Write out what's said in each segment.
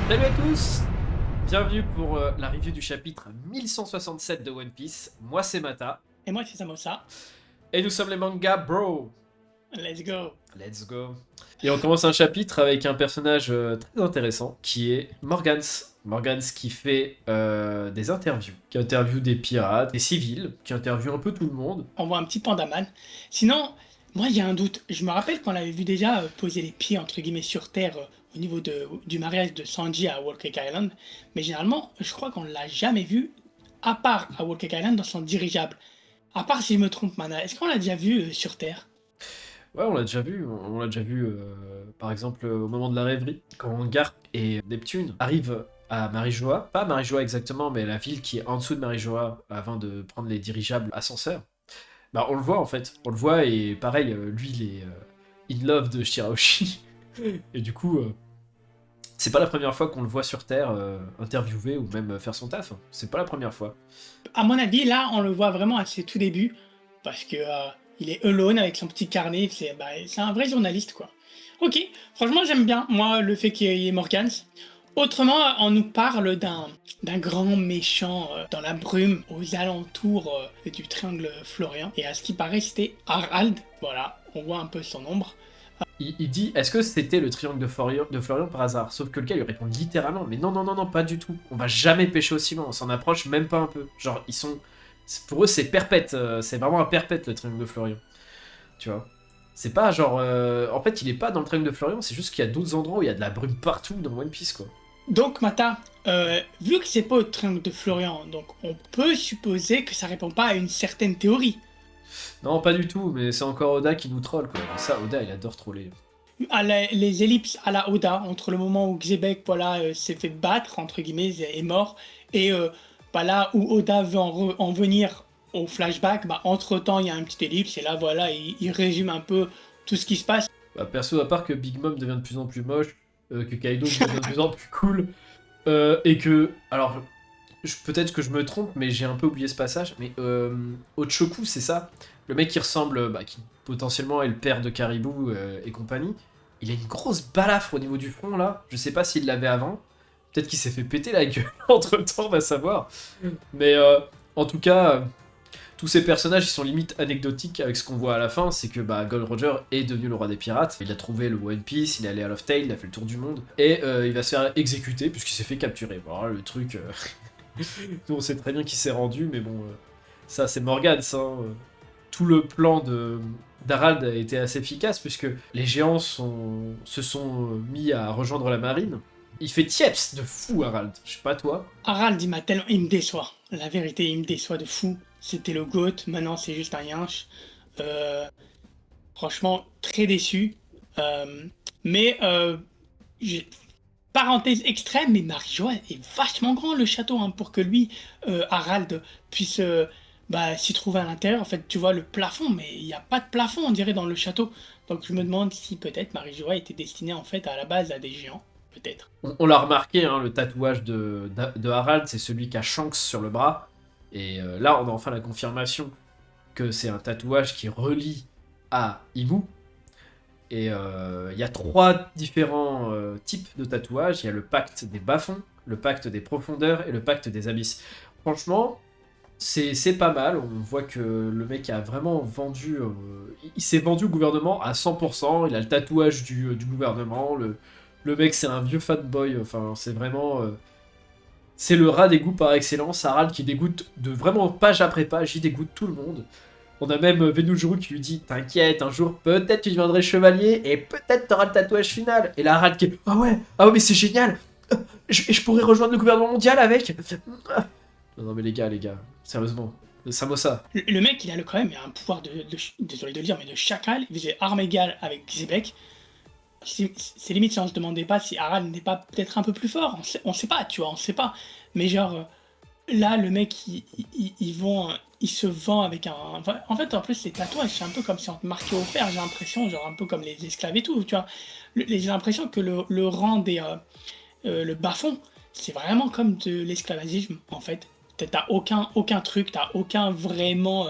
Salut à tous! Bienvenue pour la review du chapitre 1167 de One Piece. Moi c'est Mata. Et moi, c'est Samosa. Et nous sommes les mangas bro! Let's go. Let's go! Et on commence un chapitre avec un personnage très intéressant qui est Morgans. Morgans qui fait des interviews. Qui interviewe des pirates, des civils, qui interviewe un peu tout le monde. On voit un petit pandaman. Sinon, moi, il y a un doute. Je me rappelle qu'on l'avait vu déjà poser les pieds, entre guillemets, sur Terre au niveau du mariage de Sanji à Whole Cake Island. Mais généralement, je crois qu'on l'a jamais vu, à part à Whole Cake Island, dans son dirigeable. À part si je me trompe, Mana. Est-ce qu'on l'a déjà vu sur Terre? Ouais, on l'a déjà vu. On l'a déjà vu, par exemple, au moment de la rêverie, quand Garp et Neptune arrivent à Marijoa. Pas Marijoa exactement, mais la ville qui est en dessous de Marijoa, avant de prendre les dirigeables ascenseurs. Bah, on le voit en fait. On le voit et pareil, lui, il est in love de Shirahoshi. Et du coup, c'est pas la première fois qu'on le voit sur Terre interviewer ou même faire son taf. C'est pas la première fois. À mon avis, là, on le voit vraiment à ses tout débuts. Parce que il est alone avec son petit carnet. C'est un vrai journaliste, quoi. Ok, franchement, j'aime bien, moi, le fait qu'il y ait Morgans. Autrement, on nous parle d'un grand méchant dans la brume aux alentours du triangle florien. Et à ce qui paraît, c'était Harald. Voilà, on voit un peu son ombre. Il dit, est-ce que c'était le triangle de Florian par hasard? Sauf que le gars lui répond littéralement, mais non, non, non, non, pas du tout. On va jamais pêcher aussi loin, on s'en approche même pas un peu. Genre, ils sont... Pour eux, c'est perpète, c'est vraiment un perpète le triangle de Florian. Tu vois. C'est pas genre... En fait, il est pas dans le triangle de Florian, c'est juste qu'il y a d'autres endroits où il y a de la brume partout dans One Piece, quoi. Donc, Mata, vu que c'est pas au triangle de Florian, donc on peut supposer que ça répond pas à une certaine théorie. Non, pas du tout, mais c'est encore Oda qui nous troll, quoi. Et ça, Oda, il adore troller. Les ellipses à la Oda, entre le moment où Xebec voilà, s'est fait battre, entre guillemets, est mort, et bah, là où Oda veut en venir au flashback, bah, entre-temps, il y a un petit ellipse, et là, voilà, il résume un peu tout ce qui se passe. Bah, perso, à part que Big Mom devient de plus en plus moche, que Kaido devient de plus en plus cool, et que... Alors, peut-être que je me trompe, mais j'ai un peu oublié ce passage, mais Ochoku, c'est ça? Le mec qui ressemble, bah, qui potentiellement est le père de Caribou et compagnie, il a une grosse balafre au niveau du front, là. Je sais pas s'il l'avait avant. Peut-être qu'il s'est fait péter la gueule entre-temps, on va savoir. Mais en tout cas, tous ces personnages, ils sont limite anecdotiques avec ce qu'on voit à la fin, c'est que bah, Gold Roger est devenu le roi des pirates, il a trouvé le One Piece, il est allé à Love Tale, il a fait le tour du monde, et il va se faire exécuter puisqu'il s'est fait capturer. Bon, alors, le truc... Nous, on sait très bien qui s'est rendu, mais bon, ça, c'est Morgans. Hein. Tout le plan de d'Harald a été assez efficace, puisque les géants se sont mis à rejoindre la marine. Il fait Tieps de fou, Harald. Je sais pas toi. Harald, il me déçoit. La vérité, il me déçoit de fou. C'était le GOAT, maintenant c'est juste un yinche. Euh, Franchement, très déçu. Mais j'ai- parenthèse extrême, mais Marijoa est vachement grand le château hein, pour que lui, Harald, puisse bah, s'y trouver à l'intérieur. En fait, tu vois le plafond, mais il n'y a pas de plafond, on dirait, dans le château. Donc je me demande si peut-être Marijoa était destinée en fait à la base à des géants, peut-être. On l'a remarqué, hein, le tatouage de Harald, c'est celui qu'a Shanks sur le bras. Et là, on a enfin la confirmation que c'est un tatouage qui relie à Imu. Et il y a trois différents types de tatouages. Il y a le pacte des bas-fonds, le pacte des profondeurs et le pacte des abysses. Franchement, c'est pas mal. On voit que le mec a vraiment vendu... il s'est vendu au gouvernement à 100%. Il a le tatouage du gouvernement. Le mec, c'est un vieux fanboy. Enfin, c'est vraiment... c'est le rat d'égout par excellence. Harald qui dégoûte de vraiment page après page. Il dégoûte tout le monde. On a même Venujuru qui lui dit t'inquiète, un jour peut-être tu deviendrais chevalier et peut-être t'auras le tatouage final. Et la Harald qui est ah ouais mais c'est génial. Je pourrais rejoindre le gouvernement mondial avec. Non, non mais les gars, sérieusement, Samosa. Le mec, il a quand même un pouvoir désolé de le dire, mais de chacal. Il faisait arme égale avec Xebec. C'est limite si on se demandait pas si Harald n'est pas peut-être un peu plus fort. On sait pas, tu vois, on sait pas. Mais genre, là, le mec, il se vend avec un. Enfin, en fait, en plus, les tatouages, c'est un peu comme si on te marquait au fer, j'ai l'impression, genre un peu comme les esclaves et tout, tu vois. J'ai l'impression que le rang le bas-fond, c'est vraiment comme de l'esclavagisme, en fait. T'as aucun truc, t'as aucun vraiment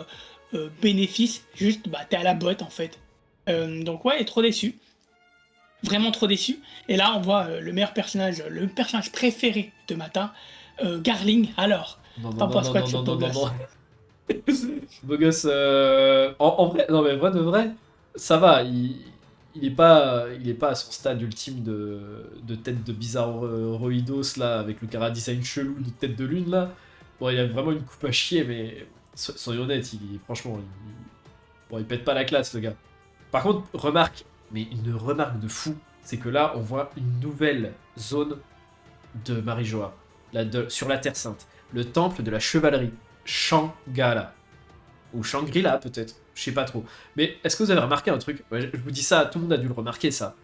bénéfice, juste, bah, t'es à la botte, en fait. Donc, ouais, trop déçu. Vraiment trop déçu. Et là, on voit le personnage préféré de Mata, Garling. Alors, Non, non, t'en non, penses non, quoi de non, ce non, beau non, non, gosse? non. Beau gosse, en vrai, non mais vrai de vrai, ça va, il est pas à son stade ultime de tête de bizarroïdos là, avec le cara design chelou de tête de lune là. Bon, il a vraiment une coupe à chier, mais soyons honnêtes, franchement, bon, il pète pas la classe le gars. Par contre, mais une remarque de fou, c'est que là, on voit une nouvelle zone de Marijoa, sur la Terre Sainte, le temple de la chevalerie, Shanghala. Ou Shangri-La peut-être, je sais pas trop. Mais est-ce que vous avez remarqué un truc? Ouais, je vous dis ça, tout le monde a dû le remarquer ça.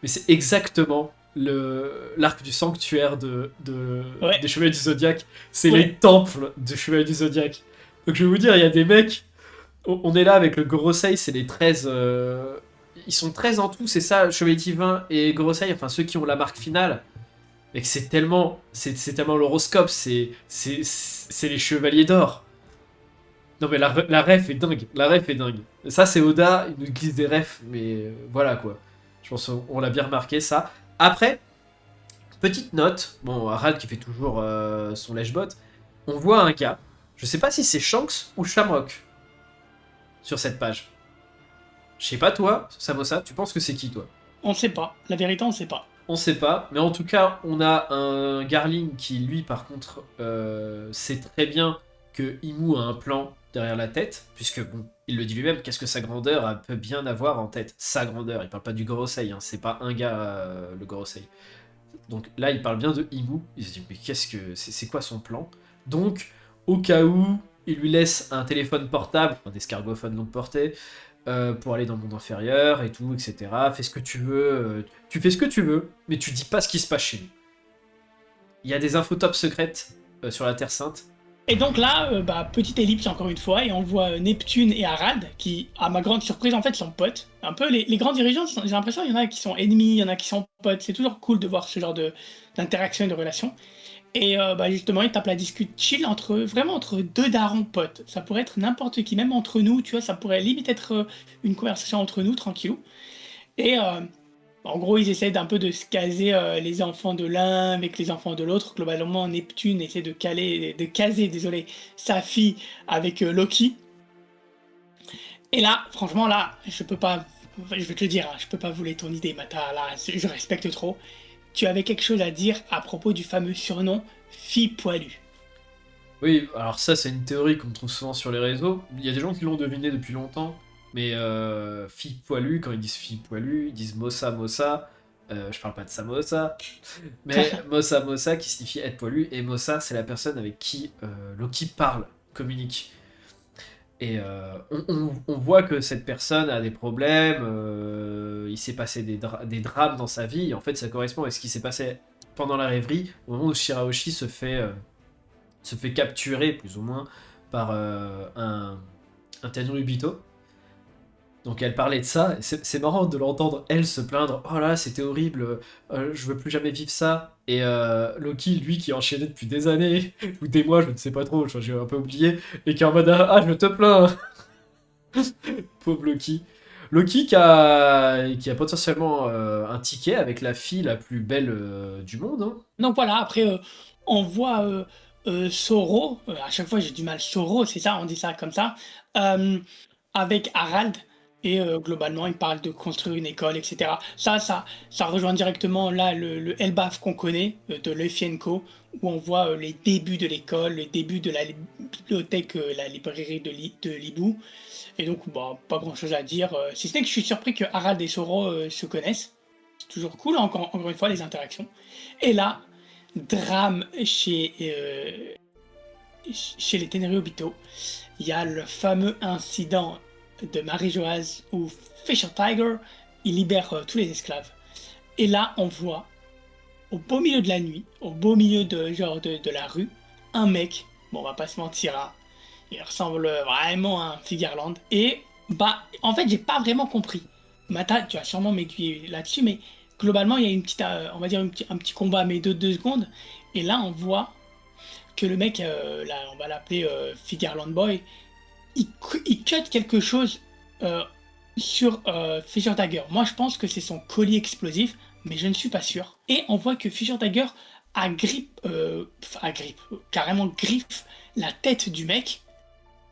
Mais c'est exactement l'arc du sanctuaire Ouais, des Chevaliers du Zodiaque. C'est les ouais. temples des Chevaliers du Zodiaque. Donc je vais vous dire, il y a des mecs, on est là avec le Gorosei, c'est les 13... ils sont 13 en tout, c'est ça, Chevalier Divin et Gorosei, enfin ceux qui ont la marque finale. Et que c'est tellement l'horoscope, c'est les Chevaliers d'Or. Non mais la ref est dingue, la ref est dingue. Ça c'est Oda, il nous glisse des refs, mais voilà quoi. Je pense qu'on l'a bien remarqué ça. Après, petite note, bon Harald qui fait toujours son lèche-bot, on voit un gars, je sais pas si c'est Shanks ou Shamrock sur cette page. Je sais pas toi, Samosa, tu penses que c'est qui toi? On sait pas. La vérité, on sait pas. On sait pas, mais en tout cas, on a un Garling qui, lui, par contre, sait très bien que Imu a un plan derrière la tête, puisque, bon, il le dit lui-même, qu'est-ce que sa grandeur peut bien avoir en tête? Sa grandeur, il parle pas du Gorosei, hein, c'est pas un gars, le Gorosei. Donc là, il parle bien de Imu, il se dit, mais qu'est-ce que... c'est quoi son plan? Donc, au cas où, il lui laisse un téléphone portable, un escargophone longue portée, pour aller dans le monde inférieur et tout, etc. Fais ce que tu veux, tu fais ce que tu veux, mais tu dis pas ce qui se passe chez nous. Il y a des infos top secrètes sur la Terre Sainte. Et donc là, petite ellipse encore une fois, et on voit Neptune et Harald, qui, à ma grande surprise, en fait, sont potes. Un peu les grands dirigeants, j'ai l'impression qu'il y en a qui sont ennemis, il y en a qui sont potes. C'est toujours cool de voir ce genre d'interaction et de relation. Et justement, ils tapent la discute chill vraiment entre deux darons potes. Ça pourrait être n'importe qui, même entre nous, tu vois, ça pourrait limite être une conversation entre nous, tranquillou. Et en gros, ils essaient d'un peu de se caser les enfants de l'un avec les enfants de l'autre. Globalement, Neptune essaie de caser, désolé, sa fille avec Loki. Et là, franchement, là, je peux pas, je vais te le dire, hein, je peux pas voler ton idée, Mata. Là, je respecte trop. Tu avais quelque chose à dire à propos du fameux surnom fille poilue. Oui, alors ça c'est une théorie qu'on trouve souvent sur les réseaux. Il y a des gens qui l'ont deviné depuis longtemps, mais fille poilue, quand ils disent fille poilue, ils disent Mossa Mossa. Je parle pas de Samosa, mais Mossa Mossa qui signifie être poilu, et Mossa c'est la personne avec qui Loki parle, communique. Et on voit que cette personne a des problèmes, il s'est passé des drames dans sa vie, et en fait ça correspond à ce qui s'est passé pendant la rêverie, au moment où Shirahoshi se fait capturer, plus ou moins, par un Tenryubito. Donc elle parlait de ça, et c'est marrant de l'entendre, elle, se plaindre, oh là, c'était horrible, je veux plus jamais vivre ça. Et Loki, lui, qui enchaînait depuis des années, ou des mois, je ne sais pas trop, j'ai un peu oublié, et qui est en mode, ah, je te plains. Pauvre Loki. Loki qui a potentiellement un ticket avec la fille la plus belle du monde. Hein. Donc voilà, après, on voit Soro, à chaque fois j'ai du mal, Soro, c'est ça, on dit ça comme ça, euh, avec Harald, et globalement, il parle de construire une école, etc. Ça rejoint directement là le Elbaf qu'on connaît, de Luffy Co, où on voit les débuts de l'école, les débuts de la bibliothèque, la librairie de Libou. Et donc, bon, pas grand chose à dire, si ce n'est que je suis surpris que Harald et Soro se connaissent. C'est toujours cool, encore une fois, les interactions. Et là, drame chez les Tenryubito. Il y a le fameux incident de Marie-Joase où Fisher Tiger, il libère tous les esclaves. Et là, on voit, au beau milieu de la nuit, au beau milieu de la rue, un mec, bon, on va pas se mentir, hein, il ressemble vraiment à un Figarland. Et, en fait, j'ai pas vraiment compris. Mata, tu vas sûrement m'aiguiller là-dessus, mais globalement, il y a une petite, on va dire un petit combat, mais de 2 secondes. Et là, on voit que le mec, là, on va l'appeler Figarland Boy, il cut quelque chose euh, sur Fisher Tiger. Moi, je pense que c'est son collier explosif, mais je ne suis pas sûr. Et on voit que Fisher Tiger carrément griffe la tête du mec.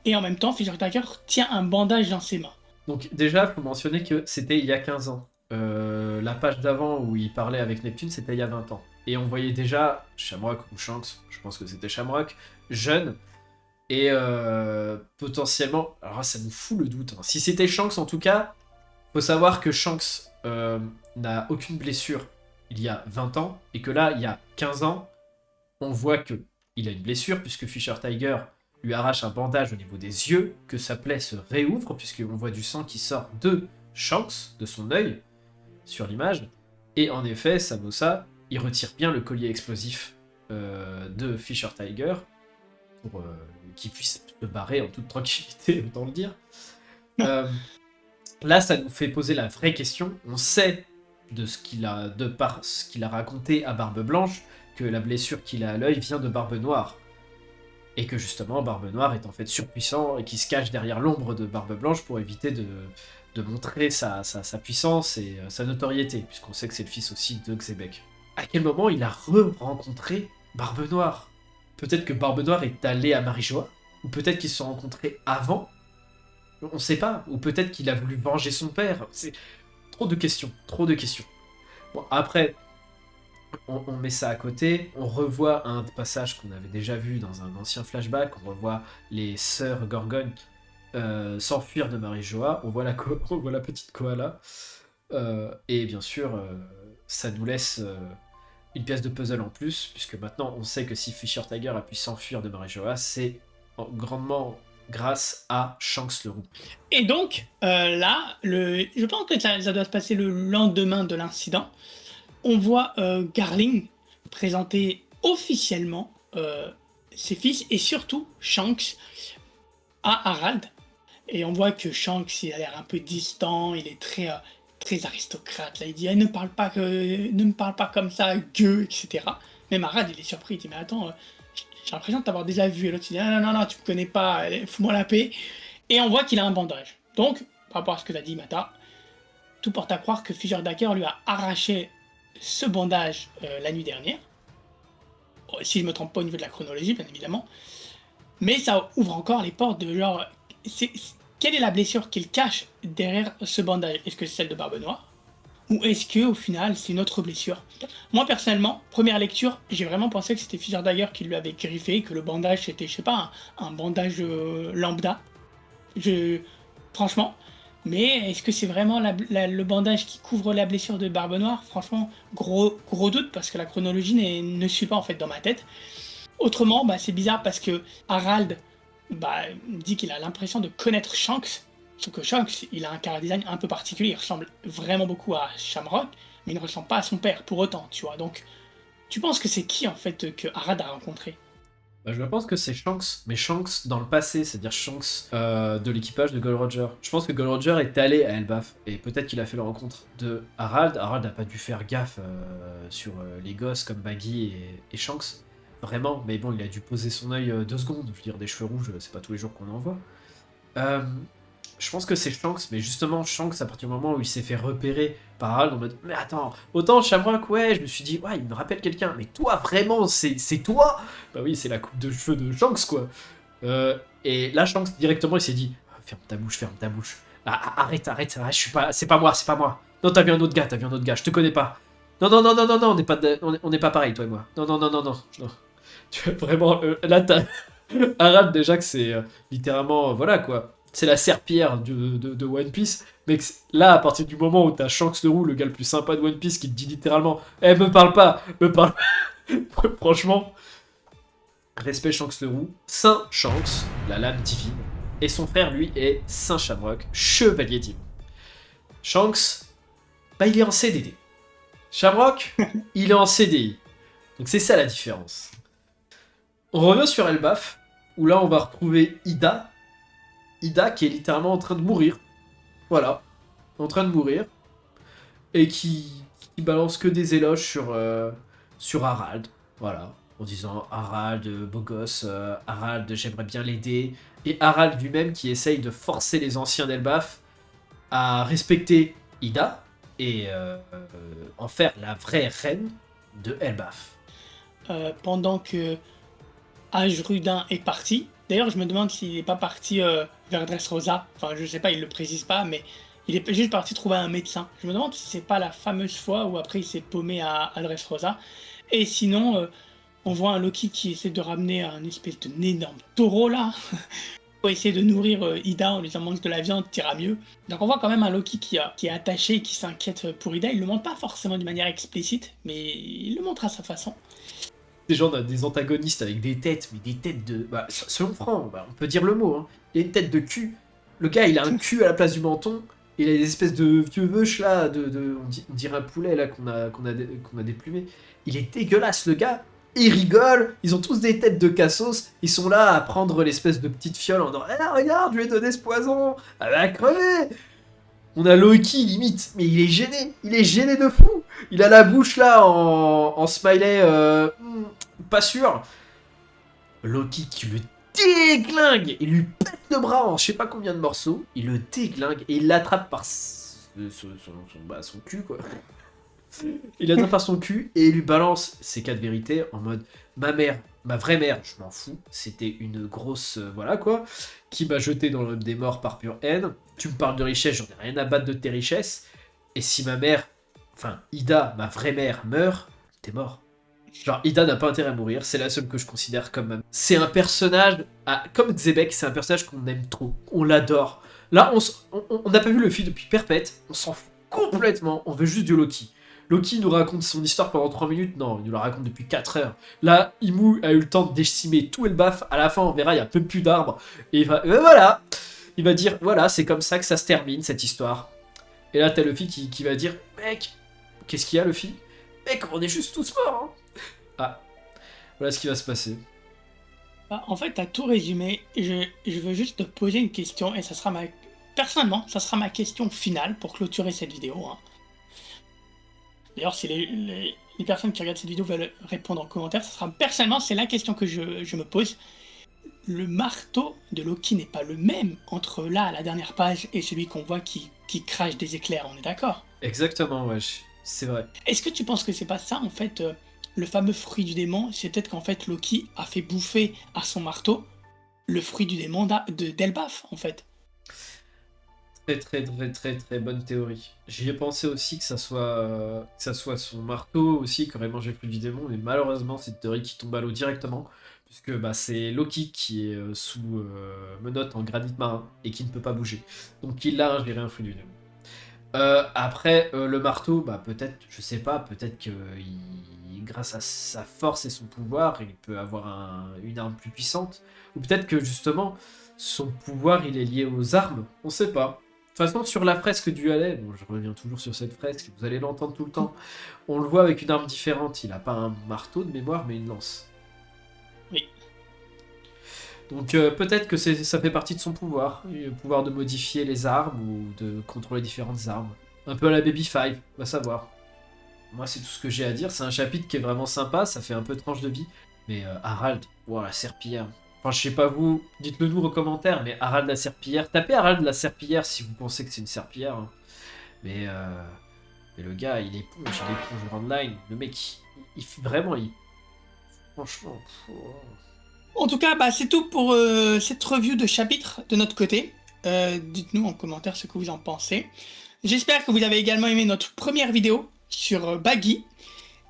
Et en même temps, Fisher Tiger tient un bandage dans ses mains. Donc déjà, il faut mentionner que c'était il y a 15 ans. La page d'avant où il parlait avec Neptune, c'était il y a 20 ans. Et on voyait déjà Shamrock ou Shanks, je pense que c'était Shamrock, jeune, et potentiellement... Alors là, ça nous fout le doute. Hein. Si c'était Shanks, en tout cas, faut savoir que Shanks n'a aucune blessure il y a 20 ans, et que là, il y a 15 ans, on voit que il a une blessure, puisque Fisher Tiger lui arrache un bandage au niveau des yeux, que sa plaie se réouvre, puisqu'on voit du sang qui sort de Shanks, de son œil, sur l'image. Et en effet, Samosa, il retire bien le collier explosif de Fisher Tiger, pour qu'il puisse se barrer en toute tranquillité, autant le dire. Euh, Là, ça nous fait poser la vraie question. On sait de par ce qu'il a raconté à Barbe Blanche, que la blessure qu'il a à l'œil vient de Barbe Noire. Et que justement, Barbe Noire est en fait surpuissant et qui se cache derrière l'ombre de Barbe Blanche pour éviter de montrer sa puissance et sa notoriété, puisqu'on sait que c'est le fils aussi de Xebec. À quel moment il a re-rencontré Barbe Noire? Peut-être que Barbe Noire est allé à Marijoa, ou peut-être qu'ils se sont rencontrés avant, on sait pas, ou peut-être qu'il a voulu venger son père. C'est trop de questions, trop de questions. Bon, après, on met ça à côté, on revoit un passage qu'on avait déjà vu dans un ancien flashback, on revoit les sœurs Gorgon s'enfuir de Marijoa, on voit on voit la petite koala, et bien sûr, ça nous laisse une pièce de puzzle en plus, puisque maintenant on sait que si Fisher Tiger a pu s'enfuir de Marijoa, c'est grandement grâce à Shanks le Roux. Et donc, là, je pense que ça doit se passer le lendemain de l'incident. On voit Garling présenter officiellement ses fils et surtout Shanks à Harald. Et on voit que Shanks il a l'air un peu distant, il est très aristocrate. Là, il dit ne me parle pas comme ça, gueux, etc. Même Harald il est surpris, il dit mais attends, j'ai l'impression de t'avoir déjà vu. Et l'autre il dit non, tu me connais pas, fous-moi la paix. Et on voit qu'il a un bandage. Donc, par rapport à ce que t'as dit Mata, tout porte à croire que Fisher Daker lui a arraché ce bandage la nuit dernière. Si je me trompe pas au niveau de la chronologie, bien évidemment. Mais ça ouvre encore les portes de genre. Quelle est la blessure qu'il cache derrière ce bandage? Est-ce que c'est celle de Barbe Noire? Ou est-ce que au final c'est une autre blessure? Moi personnellement, première lecture, j'ai vraiment pensé que c'était Fisher Dagger qui lui avait griffé, que le bandage c'était, je sais pas, un bandage lambda. Franchement. Mais est-ce que c'est vraiment le bandage qui couvre la blessure de Barbe Noire? Franchement, gros doute parce que la chronologie ne suit pas en fait dans ma tête. Autrement, bah, c'est bizarre parce que Harald dit qu'il a l'impression de connaître Shanks. Sauf que Shanks, il a un chara design un peu particulier. Il ressemble vraiment beaucoup à Shamrock, mais il ne ressemble pas à son père pour autant, tu vois. Donc, tu penses que c'est qui en fait que Harald a rencontré? Bah, je pense que c'est Shanks, mais Shanks dans le passé, c'est-à-dire Shanks de l'équipage de Gold Roger. Je pense que Gold Roger est allé à Elbaf, et peut-être qu'il a fait la rencontre de Harald. Harald n'a pas dû faire gaffe sur les gosses comme Baggy et Shanks, vraiment, mais bon, il a dû poser son œil 2 secondes. Je veux dire, des cheveux rouges, c'est pas tous les jours qu'on en voit. Je pense que c'est Shanks, mais justement, Shanks, à partir du moment où il s'est fait repérer par Harald, en mode mais attends, autant Shamrock, ouais, je me suis dit, ouais, il me rappelle quelqu'un, mais toi, vraiment, c'est toi? Bah oui, c'est la coupe de cheveux de Shanks, quoi. Et là, Shanks, directement, il s'est dit, ferme ta bouche, ferme ta bouche. Ah, arrête, je suis pas, c'est pas moi. Non, t'as vu un autre gars, je te connais pas. Non, on n'est pas pareil, toi et moi. Non. Tu vois, vraiment, là, t'as Harald, déjà, que c'est littéralement, voilà, quoi. C'est la serpillère de One Piece, mais là, à partir du moment où t'as Shanks le Roux, le gars le plus sympa de One Piece, qui te dit littéralement me parle pas. Franchement, respect Shanks le Roux, Saint Shanks, la lame divine, et son frère, lui, est Saint Shamrock, chevalier divin. Shanks, bah, il est en CDD. Shamrock, il est en CDI. Donc c'est ça la différence. On revient sur Elbaf, où là, on va retrouver Ida qui est littéralement en train de mourir. Voilà. En train de mourir. Et qui balance que des éloges sur Harald. Voilà. En disant Harald, beau gosse, Harald, j'aimerais bien l'aider. Et Harald lui-même qui essaye de forcer les anciens d'Elbaf à respecter Ida et en faire la vraie reine de Elbaf. Pendant que Ajrudin est parti. D'ailleurs, je me demande s'il n'est pas parti vers Dressrosa. Enfin, je sais pas, il le précise pas, mais il est juste parti trouver un médecin. Je me demande si c'est pas la fameuse fois où après il s'est paumé à Dressrosa. Et sinon, on voit un Loki qui essaie de ramener un espèce d'un énorme taureau là. Pour essayer de nourrir Ida en lui disant mange de la viande, t'ira mieux. Donc on voit quand même un Loki qui est attaché, qui s'inquiète pour Ida. Il le montre pas forcément d'une manière explicite, mais il le montre à sa façon. Des gens, des antagonistes avec des têtes, mais des têtes de... Bah, selon Franck, bah, on peut dire le mot, hein. Il a une tête de cul. Le gars, il a un cul à la place du menton. Il a des espèces de vieux veuches là, on dirait un poulet là qu'on a déplumé. Il est dégueulasse le gars. Ils rigolent, ils ont tous des têtes de cassos. Ils sont là à prendre l'espèce de petite fiole en disant eh, regarde, je lui ai donné ce poison. Elle va crever. On a Loki limite, mais il est gêné de fou. Il a la bouche là en smiley, pas sûr. Loki qui le déglingue, il lui pète le bras en je sais pas combien de morceaux, il le déglingue et il l'attrape par son cul quoi. Il l'attrape par son cul et il lui balance ses 4 vérités en mode ma mère, ma vraie mère, je m'en fous, c'était une grosse voilà quoi, qui m'a jeté dans le des morts par pure haine. Tu me parles de richesse, j'en ai rien à battre de tes richesses. Et si ma mère, enfin Ida, ma vraie mère meurt, t'es mort. Genre, Ida n'a pas intérêt à mourir, c'est la seule que je considère comme même. C'est un personnage, comme Xebec, c'est un personnage qu'on aime trop, on l'adore. Là, on n'a pas vu le film depuis Perpète, on s'en fout complètement, on veut juste du Loki. Loki nous raconte son histoire pendant 3 minutes, non, il nous la raconte depuis 4 heures. Là, Imu a eu le temps de décimer tout Elbaf, à la fin on verra, il y a peu plus d'arbres, et voilà, il va dire, voilà, c'est comme ça que ça se termine cette histoire. Et là, t'as Luffy qui va dire, mec, qu'est-ce qu'il y a Luffy? Mec, on est juste tous morts, hein. Ah, voilà ce qui va se passer. Bah, en fait, t'as tout résumé. Je veux juste te poser une question et ça sera personnellement, ça sera ma question finale pour clôturer cette vidéo. Hein. D'ailleurs, si les personnes qui regardent cette vidéo veulent répondre en commentaire, ça sera personnellement, c'est la question que je me pose. Le marteau de Loki n'est pas le même entre là, la dernière page, et celui qu'on voit qui crache des éclairs, on est d'accord? Exactement, wesh, c'est vrai. Est-ce que tu penses que c'est pas ça, en fait, le fameux fruit du démon? C'est peut-être qu'en fait, Loki a fait bouffer à son marteau le fruit du démon d'Elbaf, en fait. Très bonne théorie. J'y ai pensé aussi que ça soit son marteau aussi qui aurait mangé plus du démon, mais malheureusement c'est une théorie qui tombe à l'eau directement, puisque bah, c'est Loki qui est sous menottes en granit marin et qui ne peut pas bouger. Donc il a ingéré un fruit du démon. Après, le marteau, bah peut-être, je sais pas, peut-être que grâce à sa force et son pouvoir, il peut avoir une arme plus puissante. Ou peut-être que justement, son pouvoir, il est lié aux armes. On sait pas. De toute façon, sur la fresque du Halais, bon, je reviens toujours sur cette fresque, vous allez l'entendre tout le temps, on le voit avec une arme différente. Il a pas un marteau de mémoire, mais une lance. Oui. Donc peut-être que ça fait partie de son pouvoir, le pouvoir de modifier les armes ou de contrôler différentes armes. Un peu à la Baby 5, on va savoir. Moi c'est tout ce que j'ai à dire, c'est un chapitre qui est vraiment sympa, ça fait un peu tranche de vie. Mais Harald, wow, la serpillière. Enfin je sais pas vous, dites-le nous en commentaire, mais Harald la serpillière, tapez Harald la serpillière si vous pensez que c'est une serpillière. Hein. Mais le gars il éponge Randline, le mec il fait vraiment... Franchement... En tout cas, bah, c'est tout pour cette review de chapitre de notre côté. Dites-nous en commentaire ce que vous en pensez. J'espère que vous avez également aimé notre première vidéo sur Baggy.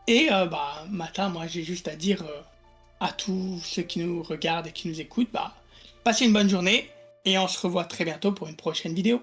Et bah, Matin, moi j'ai juste à dire à tous ceux qui nous regardent et qui nous écoutent, bah, passez une bonne journée et on se revoit très bientôt pour une prochaine vidéo.